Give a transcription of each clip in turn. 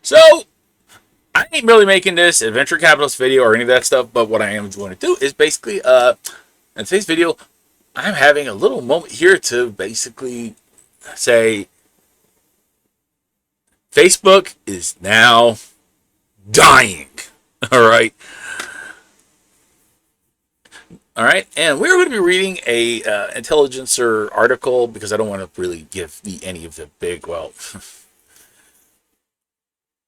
So, I ain't really making this a venture capitalist video or any of that stuff, but what I am going to do is basically, in today's video, I'm having a little moment here to basically say Facebook is now dying. All right. All right. And we're going to be reading a Intelligencer article because I don't want to really give any of the big, well,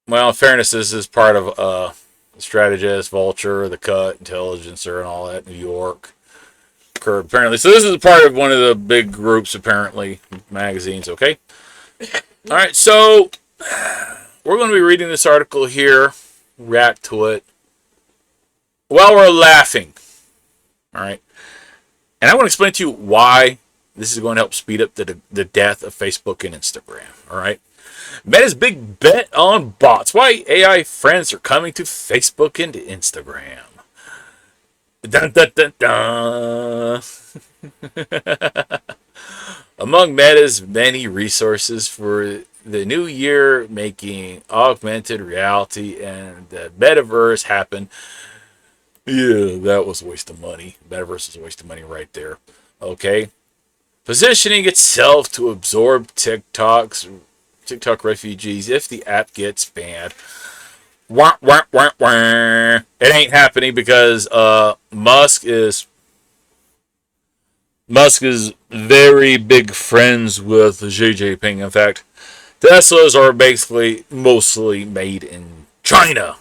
in fairness, this is part of Strategist, Vulture, The Cut, Intelligencer, and all that, New York. Curb, apparently. So this is part of one of the big groups, apparently, magazines, okay? All right, so we're going to be reading this article here, react to it, while we're laughing, all right? And I want to explain to you why this is going to help speed up the death of Facebook and Instagram, all right? Meta's big bet on bots. Why AI friends are coming to Facebook and Instagram. Dun, dun, dun, dun. Among Meta's many resources for the new year, making augmented reality and the metaverse happen. Yeah, that was a waste of money. Metaverse is a waste of money right there. Okay. Positioning itself to absorb TikTok refugees if the app gets banned. Wah, wah, wah, wah. It ain't happening because Musk is very big friends with Xi Jinping. In fact, Teslas are basically mostly made in China.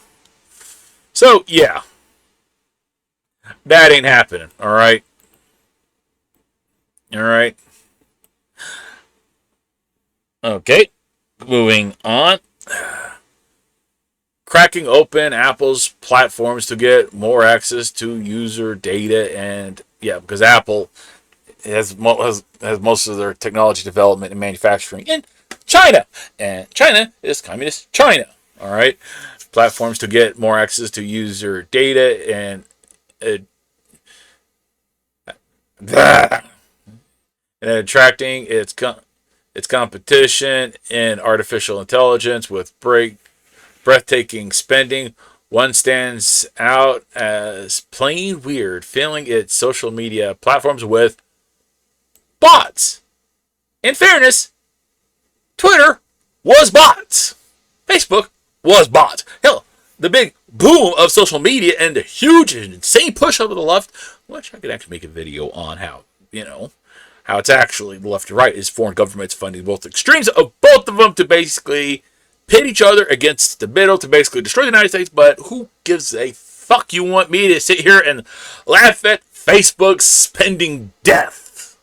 So yeah, that ain't happening. All right. Okay, moving on. Cracking open Apple's platforms to get more access to user data, and yeah, because Apple has most of their technology development and manufacturing in China, and China is communist China. All right, platforms to get more access to user data and attracting its competition in artificial intelligence with breathtaking spending. One stands out as plain weird, filling its social media platforms with bots. In fairness, Twitter was bots. Facebook was bots. Hell, the big boom of social media and the huge and insane push over the left, which I could actually make a video on how it's actually the left and right, is foreign governments funding both extremes of both of them to basically pit each other against the middle to basically destroy the United States. But who gives a fuck? You want me to sit here and laugh at Facebook spending death?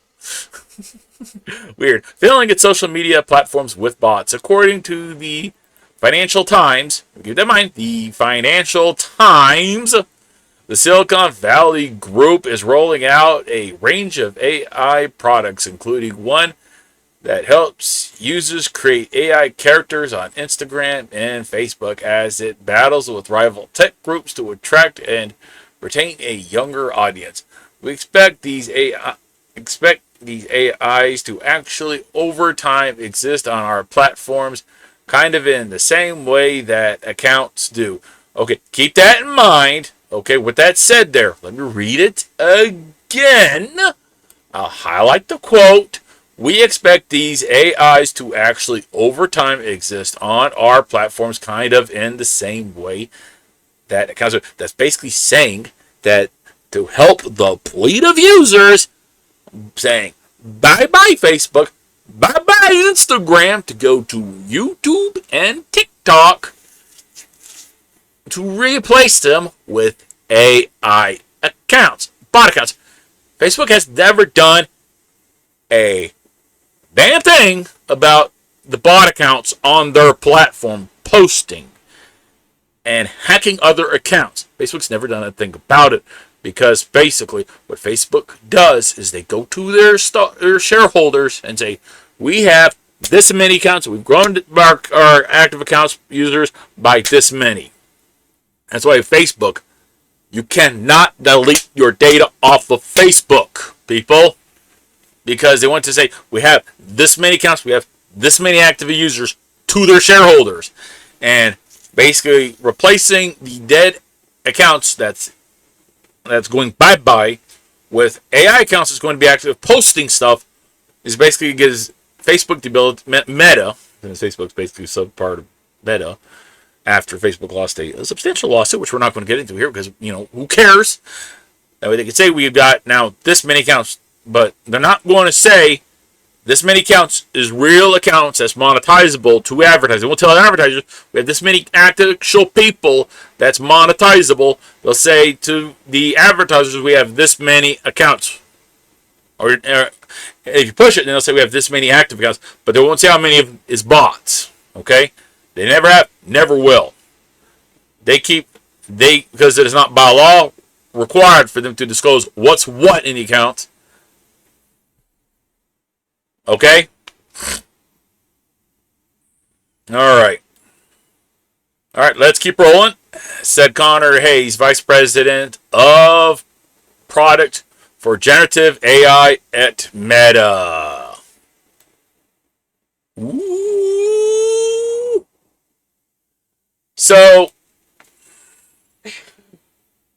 Weird. Filling its social media platforms with bots. According to the Financial Times, keep that in mind, the Financial Times, the Silicon Valley Group is rolling out a range of AI products, including one that helps users create AI characters on Instagram and Facebook as it battles with rival tech groups to attract and retain a younger audience. We expect these AIs to actually over time exist on our platforms, kind of in the same way that accounts do. Okay, keep that in mind. Okay, with that said there, let me read it again. I'll highlight the quote. We expect these AIs to actually over time exist on our platforms, kind of in the same way that accounts do. That's basically saying that to help the fleet of users, saying bye-bye Facebook, bye-bye Instagram, to go to YouTube and TikTok, to replace them with AI accounts, bot accounts. Facebook has never done a damn thing about the bot accounts on their platform posting and hacking other accounts. Facebook's never done a thing about it because basically what Facebook does is they go to their shareholders and say, we have this many accounts. We've grown our active accounts users by this many. That's why Facebook, you cannot delete your data off of Facebook, people. Because they want to say, we have this many accounts, we have this many active users to their shareholders. And basically replacing the dead accounts that's going bye-bye with AI accounts that's going to be active posting stuff. Is basically gives Facebook the ability, Meta, because Facebook's basically a sub-part of Meta, after Facebook lost a substantial lawsuit, which we're not going to get into here because, who cares? That way they can say we've got now this many accounts, but they're not going to say this many accounts is real accounts that's monetizable to advertising. We'll tell advertisers we have this many actual people that's monetizable. They'll say to the advertisers we have this many accounts. Or if you push it, then they'll say we have this many active accounts, but they won't say how many of is bots. Okay? They never have, never will. Because it is not by law required for them to disclose what's what in the account. Okay? Alright, let's keep rolling. Said Connor Hayes, Vice President of Product for Generative AI at Meta. Ooh. So,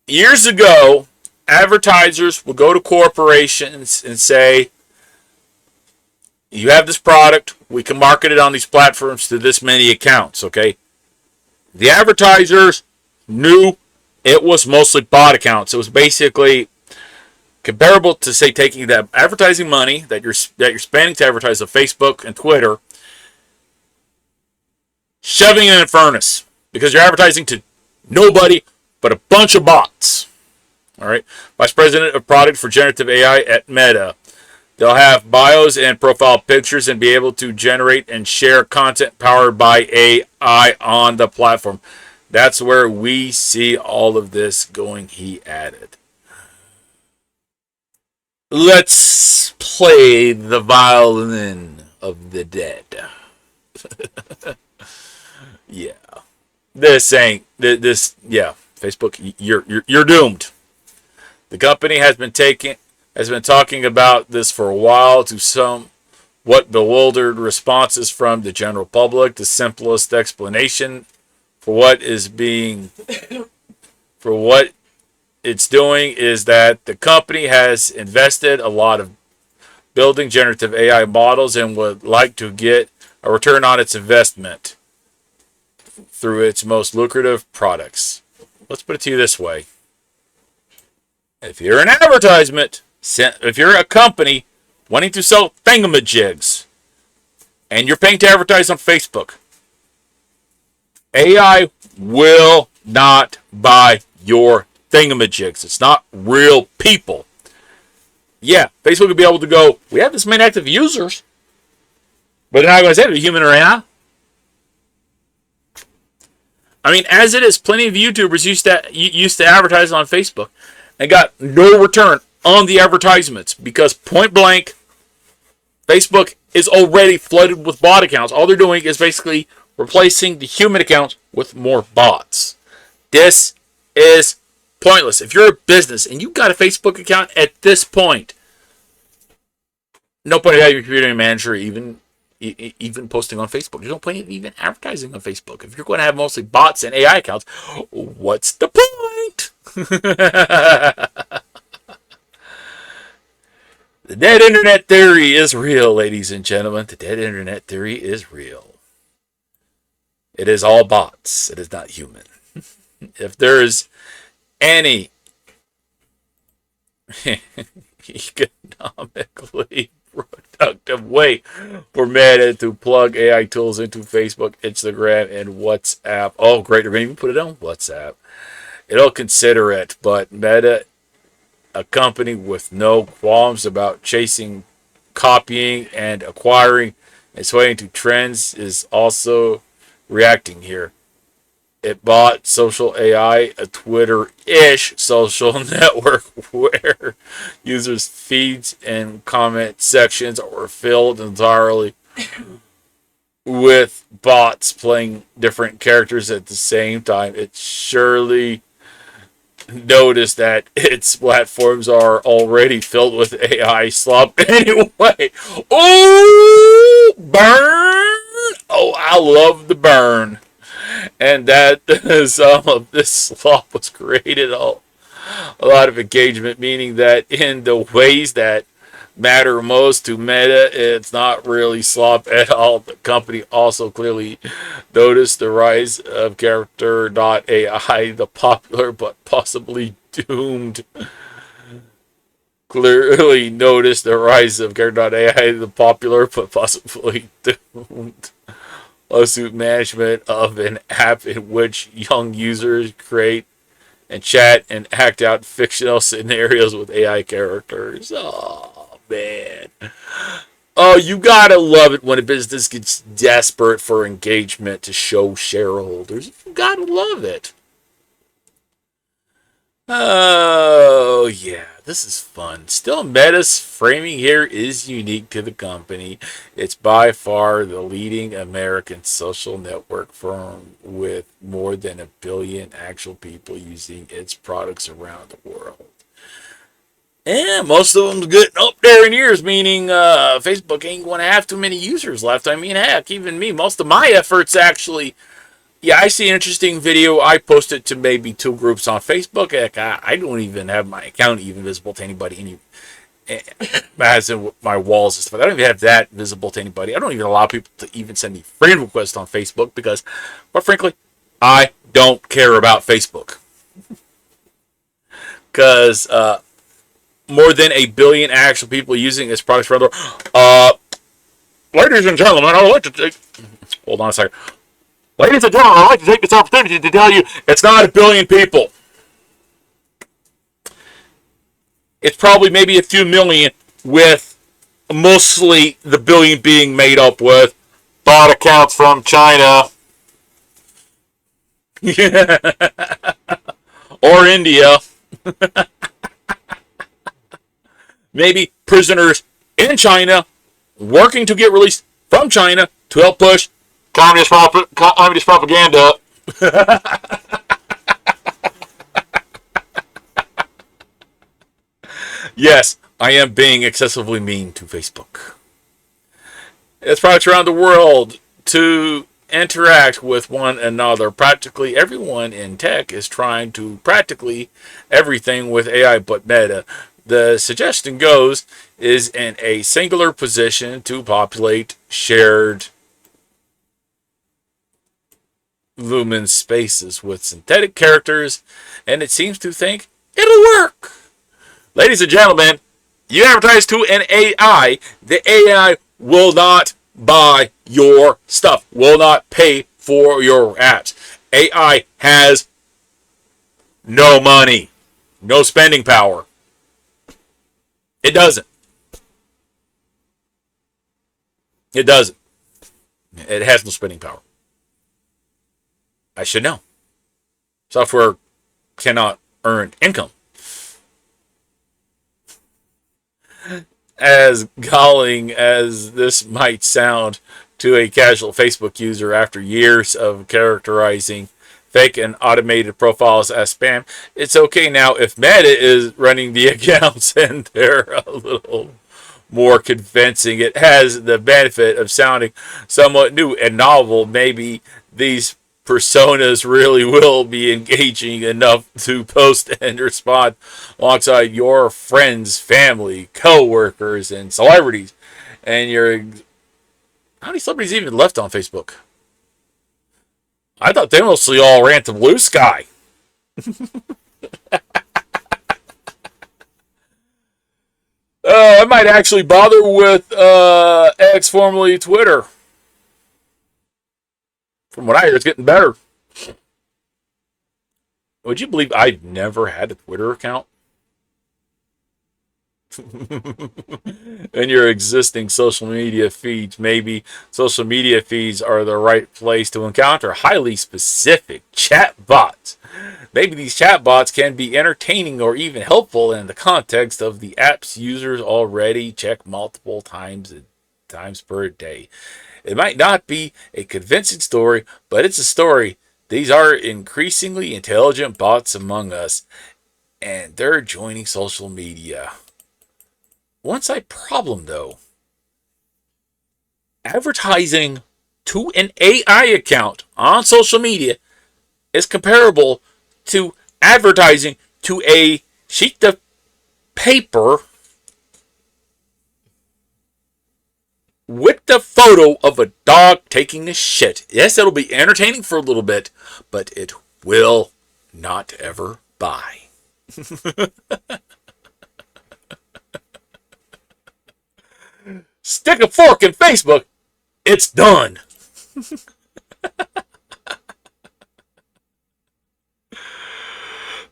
years ago, advertisers would go to corporations and say, you have this product, we can market it on these platforms to this many accounts, okay? The advertisers knew it was mostly bot accounts. It was basically comparable to, say, taking that advertising money that you're spending to advertise on Facebook and Twitter, shoving it in a furnace because you're advertising to nobody but a bunch of bots. All right, Vice President of Product for Generative AI at Meta. They'll have bios and profile pictures and be able to generate and share content powered by AI on the platform. That's where we see all of this going, he added. Let's play the violin of the dead. Yeah. Facebook, you're doomed. The company has been talking about this for a while to somewhat bewildered responses from the general public. The simplest explanation for what it's doing is that the company has invested a lot of building generative AI models and would like to get a return on its investment through its most lucrative products. Let's put it to you this way. If you're an advertisement, if you're a company wanting to sell thingamajigs, and you're paying to advertise on Facebook, AI will not buy your thingamajigs. It's not real people. Yeah, Facebook will be able to go, we have this many active users, but they're not going to say they're human or AI. I mean, as it is, plenty of YouTubers used to advertise on Facebook and got no return on the advertisements because point blank, Facebook is already flooded with bot accounts. All they're doing is basically replacing the human accounts with more bots. This is pointless. If you're a business and you've got a Facebook account at this point, no point in having your community manager even posting on Facebook. There's no point in even advertising on Facebook. If you're going to have mostly bots and AI accounts, what's the point? The dead internet theory is real, ladies and gentlemen. The dead internet theory is real. It is all bots. It is not human. If there is any economically productive way for Meta to plug AI tools into Facebook, Instagram, and WhatsApp. Oh, great. They're going to even put it on WhatsApp. It'll consider it, but Meta, a company with no qualms about chasing, copying, and acquiring and swaying to trends, is also reacting here. It bought Social AI, a Twitter-ish social network where users' feeds and comment sections are filled entirely with bots playing different characters at the same time. It surely noticed that its platforms are already filled with AI slop anyway. Oh, burn! Oh, I love the burn. and that some of this slop was created a lot of engagement, meaning that in the ways that matter most to Meta, it's not really slop at all. The company also clearly noticed the rise of Character.ai, the popular but possibly doomed. Clearly noticed the rise of Character.ai, the popular but possibly doomed lawsuit management of an app in which young users create and chat and act out fictional scenarios with AI characters. Oh, man. Oh, you gotta love it when a business gets desperate for engagement to show shareholders. You gotta love it. Oh, yeah, this is fun. Still, Meta's framing here is unique to the company. It's by far the leading American social network firm with more than 1 billion actual people using its products around the world. And most of them's getting up there in years, meaning Facebook ain't going to have too many users left. I mean, heck, even me, most of my efforts actually, yeah, I see an interesting video. I post it to maybe 2 groups on Facebook. Heck, I don't even have my account even visible to anybody. As in my walls and stuff. I don't even have that visible to anybody. I don't even allow people to even send me friend requests on Facebook because, quite frankly, I don't care about Facebook. Because more than 1 billion actual people using its products around the world. Ladies and gentlemen, I would like to take... Hold on a second. Ladies and gentlemen, I'd like to take this opportunity to tell you it's not 1 billion people. It's probably maybe a few million, with mostly the billion being made up with bot accounts from China. Or India. Maybe prisoners in China working to get released from China to help push communist propaganda. Yes, I am being excessively mean to Facebook. It's products around the world to interact with one another. Practically everyone in tech is trying to practically everything with AI but Meta. The suggestion goes is in a singular position to populate shared Lumen spaces with synthetic characters, and it seems to think it'll work. Ladies and gentlemen, you advertise to an AI, the AI will not buy your stuff, will not pay for your apps. AI has no money, no spending power. It doesn't. It doesn't. It has no spending power. I should know. Software cannot earn income. As galling as this might sound to a casual Facebook user after years of characterizing fake and automated profiles as spam, it's okay now if Meta is running the accounts and they're a little more convincing. It has the benefit of sounding somewhat new and novel. Maybe these personas really will be engaging enough to post and respond alongside your friends, family, co-workers, and celebrities. And how many celebrities even left on Facebook? I thought they mostly all ran to Blue Sky. I might actually bother with X, formerly Twitter. From what I hear, it's getting better. Would you believe I've never had a Twitter account? In your existing social media feeds, maybe social media feeds are the right place to encounter highly specific chat bots. Maybe these chat bots can be entertaining or even helpful in the context of the apps users already check multiple times per day. It might not be a convincing story, but it's a story. These are increasingly intelligent bots among us, and they're joining social media. One side problem, though. Advertising to an AI account on social media is comparable to advertising to a sheet of paper with the photo of a dog taking a shit. Yes, it'll be entertaining for a little bit, but it will not ever buy. Stick a fork in Facebook, it's done.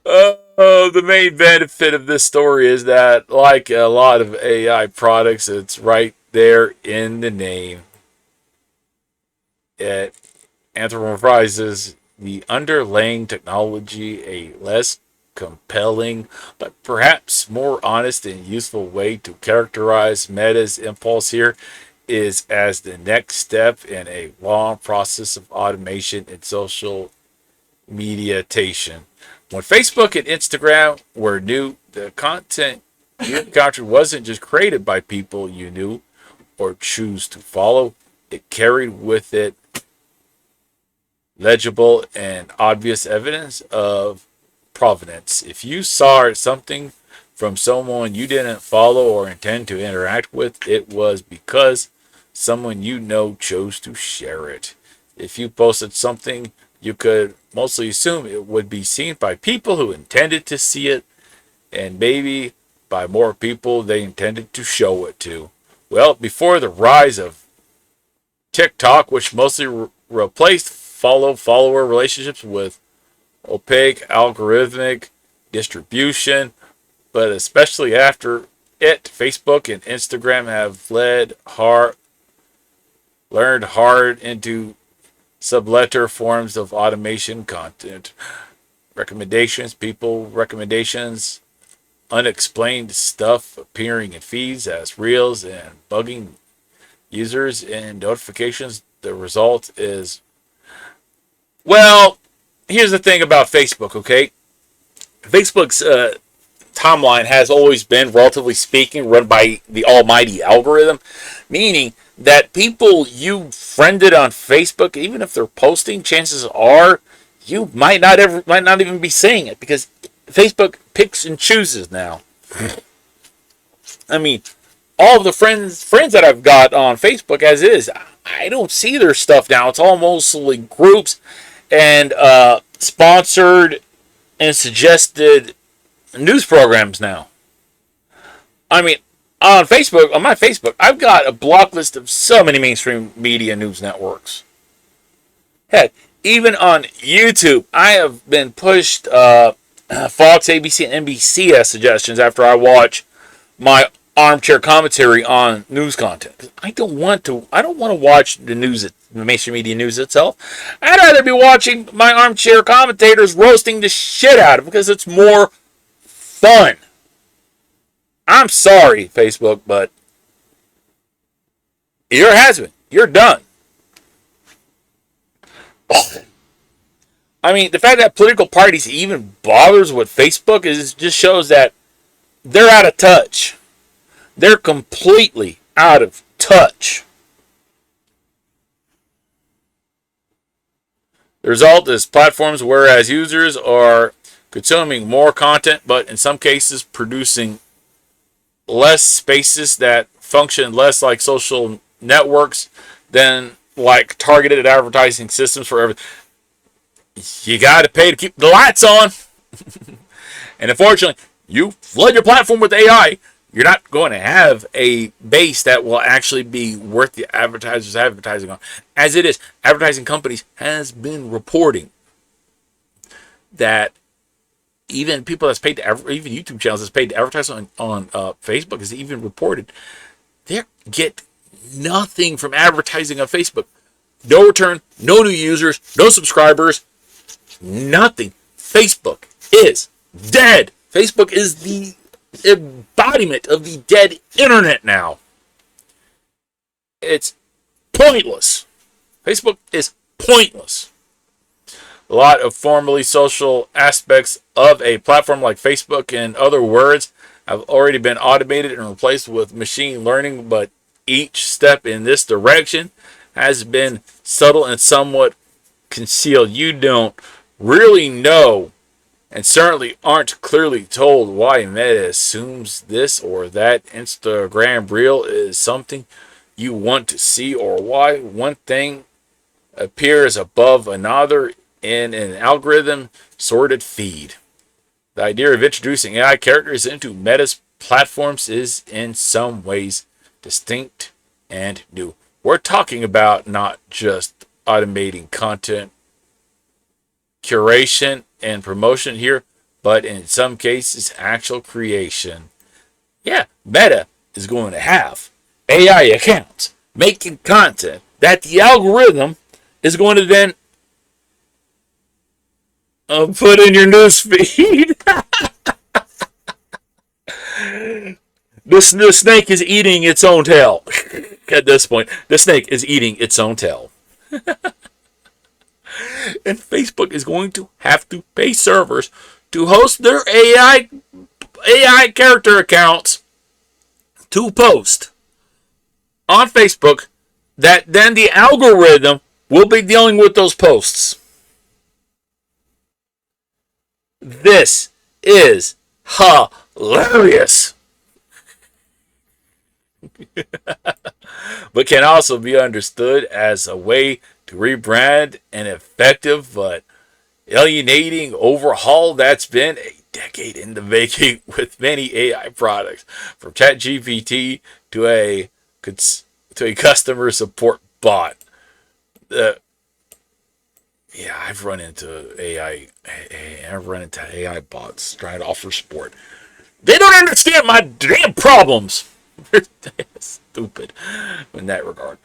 The main benefit of this story is that, like a lot of AI products, it's right there in the name. It anthropomorphizes the underlying technology, a less compelling but perhaps more honest and useful way to characterize Meta's impulse here is as the next step in a long process of automation and social mediation. When Facebook and Instagram were new, the content you encountered wasn't just created by people you knew or choose to follow. It carried with it legible and obvious evidence of provenance. If you saw something from someone you didn't follow or intend to interact with, it was because someone you know chose to share it. If you posted something, you could mostly assume it would be seen by people who intended to see it, and maybe by more people they intended to show it to. Well, before the rise of TikTok, which mostly replaced follower relationships with opaque algorithmic distribution, but especially after it, Facebook and Instagram have learned hard into subletter forms of automation content. Recommendations, unexplained stuff appearing in feeds as reels and bugging users in notifications. The result is, well, here's the thing about Facebook, okay? Facebook's timeline has always been, relatively speaking, run by the almighty algorithm, meaning that people you friended on Facebook, even if they're posting, chances are you might not even be seeing it because Facebook picks and chooses now. I mean, all of the friends that I've got on Facebook as is, I don't see their stuff now. It's all mostly groups and sponsored and suggested news programs now. I mean, on my Facebook, I've got a block list of so many mainstream media news networks. Heck, even on YouTube, I have been pushed Fox, ABC, and NBC as suggestions after I watch my armchair commentary on news content. I don't want to watch the mainstream media news itself. I'd rather be watching my armchair commentators roasting the shit out of it because it's more fun. I'm sorry, Facebook, but you're has-been. You're done. I mean, the fact that political parties even bothers with Facebook just shows that they're out of touch. They're completely out of touch. The result is platforms whereas users are consuming more content, but in some cases producing less spaces that function less like social networks than like targeted advertising systems for everything. You got to pay to keep the lights on. And unfortunately, you flood your platform with AI, you're not going to have a base that will actually be worth the advertisers advertising on. As it is, advertising companies has been reporting that even people that's paid to even YouTube channels that's paid to advertise on Facebook has even reported they get nothing from advertising on Facebook. No return, no new users, no subscribers, nothing. Facebook is dead. Facebook is the embodiment of the dead internet now. It's pointless. Facebook is pointless. A lot of formerly social aspects of a platform like Facebook, in other words, have already been automated and replaced with machine learning, but each step in this direction has been subtle and somewhat concealed. You don't really know and certainly aren't clearly told why Meta assumes this or that Instagram reel is something you want to see, or why one thing appears above another in an algorithm sorted feed. The idea of introducing AI characters into Meta's platforms is in some ways distinct and new. We're talking about not just automating content curation and promotion here, but in some cases, actual creation. Yeah, Meta is going to have AI accounts making content that the algorithm is going to then put in your news feed. The snake is eating its own tail. At this point, the snake is eating its own tail. And Facebook is going to have to pay servers to host their AI character accounts to post on Facebook, that then the algorithm will be dealing with those posts. This is hilarious. But can also be understood as a way to rebrand an effective but alienating overhaul that's been a decade in the making with many AI products, from ChatGPT to a customer support bot. Uh, yeah, I've run into AI. I've run into AI bots trying to offer support. They don't understand my damn problems. They're stupid in that regard.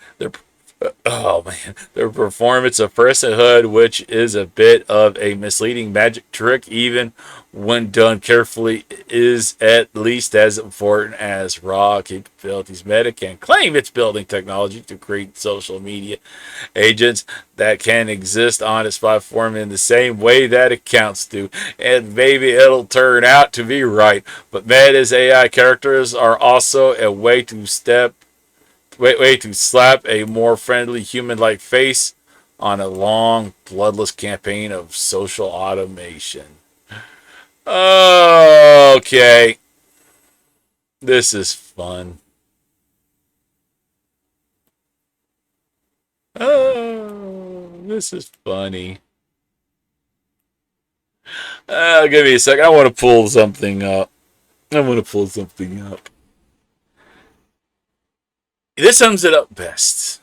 Oh man, their performance of personhood, which is a bit of a misleading magic trick, even when done carefully, is at least as important as raw capabilities. Meta can claim it's building technology to create social media agents that can exist on its platform in the same way that accounts do, and maybe it'll turn out to be right. But Meta's AI characters are also a way to slap a more friendly human-like face on a long, bloodless campaign of social automation. Okay. This is fun. Oh, this is funny. Give me a second. I want to pull something up. This sums it up best.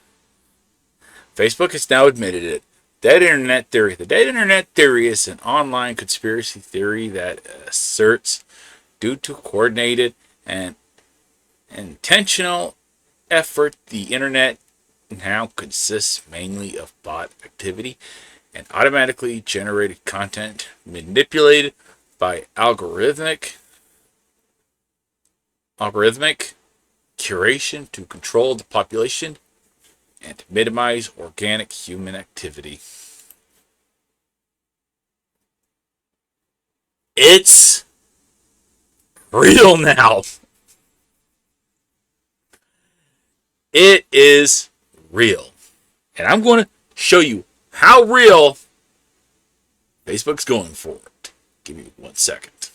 Facebook has now admitted it. Dead Internet Theory. The Dead Internet Theory is an online conspiracy theory that asserts, due to coordinated and intentional effort, the Internet now consists mainly of bot activity and automatically generated content manipulated by algorithmic curation to control the population and minimize organic human activity. It's real now. It is real. And I'm going to show you how real Facebook's going for it. Give me 1 second.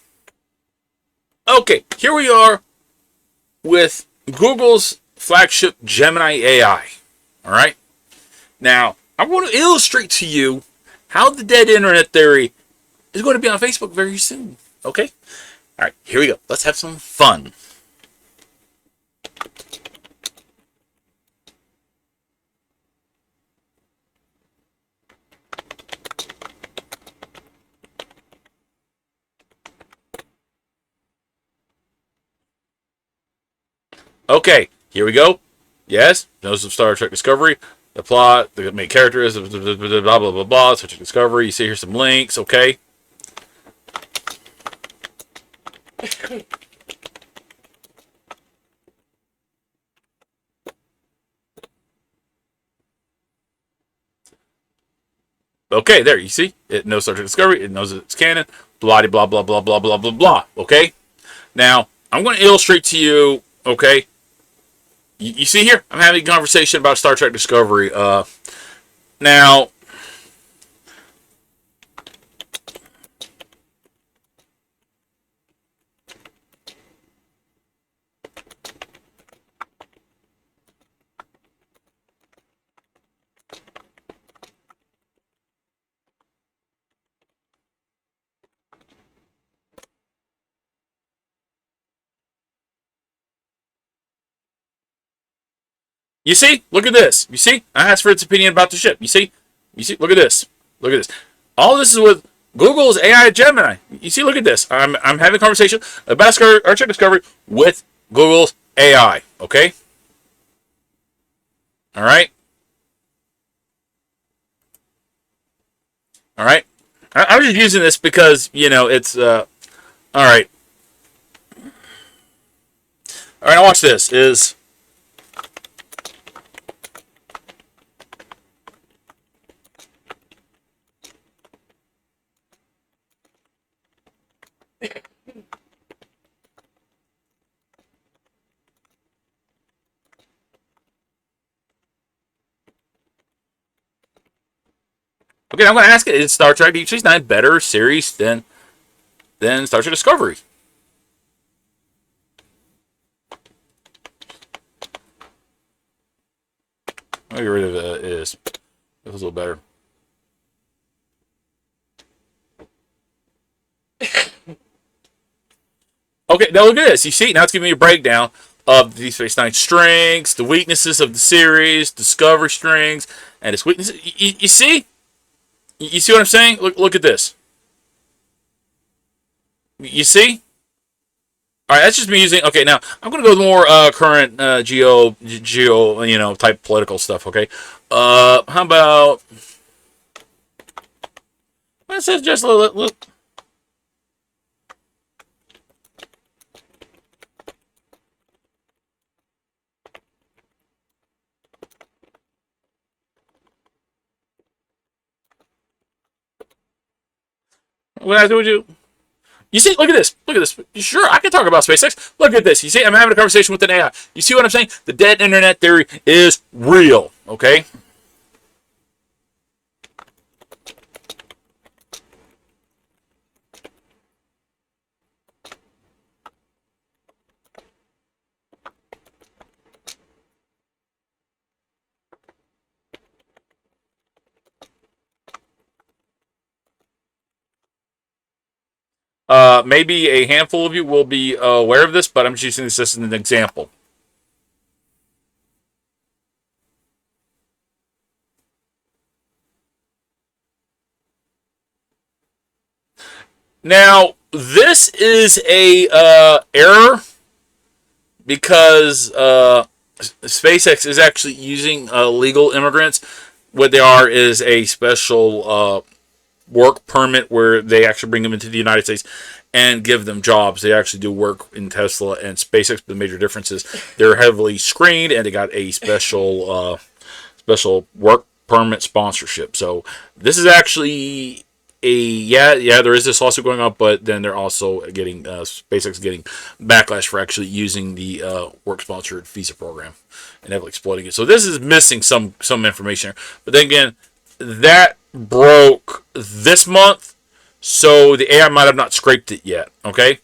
Okay, here we are with Google's flagship Gemini AI. All right. Now, I'm going to illustrate to you how the dead internet theory is going to be on Facebook very soon. Okay? All right, here we go. Let's have some fun. Okay, here we go. Yes, knows of Star Trek Discovery. The plot, the main characters, blah, blah, blah, blah, blah. Star Trek Discovery. You see here some links, okay? Okay, there, you see? It knows Star Trek Discovery. It knows it's canon. Blah, blah, blah, blah, blah, blah, blah, blah. Okay? Now, I'm going to illustrate to you, okay? You see here? I'm having a conversation about Star Trek Discovery. Now, You see? Look at this. You see? I asked for its opinion about the ship. You see? You see? Look at this. Look at this. All this is with Google's AI Gemini. You see? Look at this. I'm having a conversation about Star Trek Discovery with Google's AI. Okay? All right? All right? I'm just using this because, it's, all right. All right, now watch this. Okay, I'm going to ask it, is Star Trek Deep Space Nine better series than Star Trek Discovery? I'll get rid of is. It was a little better. Okay, now look at this. You see, now it's giving me a breakdown of the Deep Space Nine strengths, the weaknesses of the series, Discovery strengths, and its weaknesses. You see? You see what I'm saying? Look at this. You see? All right, that's just me using. Okay, now I'm going to go with more current geo, type political stuff. Okay, how about? Let's just look. What I told you. You see, look at this. Look at this. Sure, I can talk about SpaceX. Look at this. You see, I'm having a conversation with an AI. You see what I'm saying? The dead internet theory is real. Okay. Maybe a handful of you will be aware of this, but I'm just using this as an example. Now, this is a error because SpaceX is actually using legal immigrants. What they are is a special work permit where they actually bring them into the United States and give them jobs. They actually do work in Tesla and SpaceX, but the major difference is they're heavily screened and they got a special work permit sponsorship. So this is actually there is this lawsuit going on, but then they're also getting SpaceX getting backlash for actually using the work sponsored visa program and heavily exploiting it. So this is missing some information, but then again, that broke this month, so the AI might have not scraped it yet. Okay,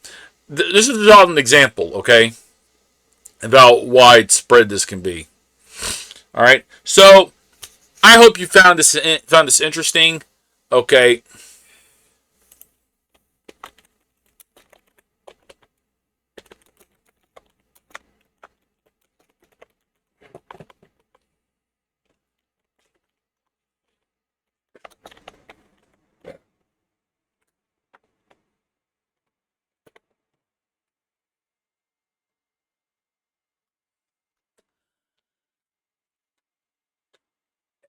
this is not an example. Okay, about widespread this can be. All right, so I hope you found this interesting. Okay.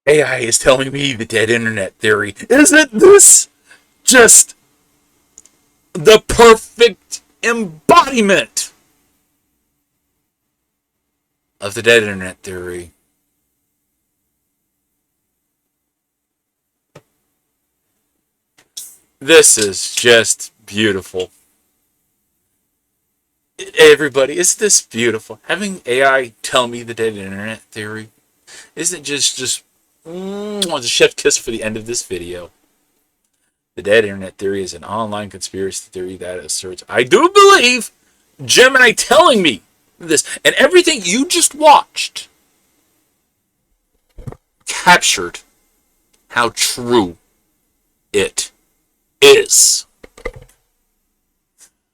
AI is telling me the dead internet theory. Isn't this just the perfect embodiment of the dead internet theory? This is just beautiful. Everybody, isn't this beautiful? Having AI tell me the dead internet theory, isn't it just a chef's kiss for the end of this video? The dead internet theory is an online conspiracy theory that asserts, I do believe, Gemini telling me this, and everything you just watched captured how true it is.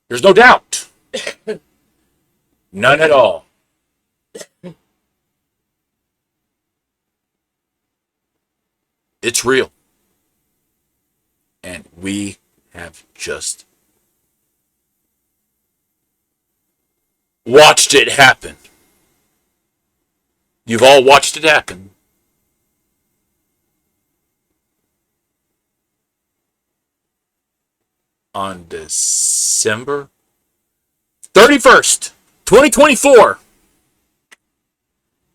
There's no doubt. None at all. It's real. And we have just watched it happen. You've all watched it happen. On December 31st, 2024,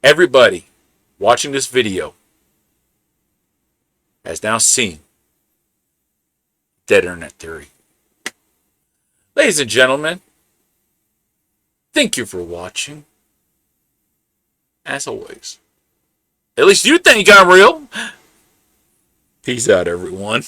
everybody watching this video has now seen Dead Internet Theory. Ladies and gentlemen, thank you for watching. As always, at least you think I'm real. Peace out, everyone.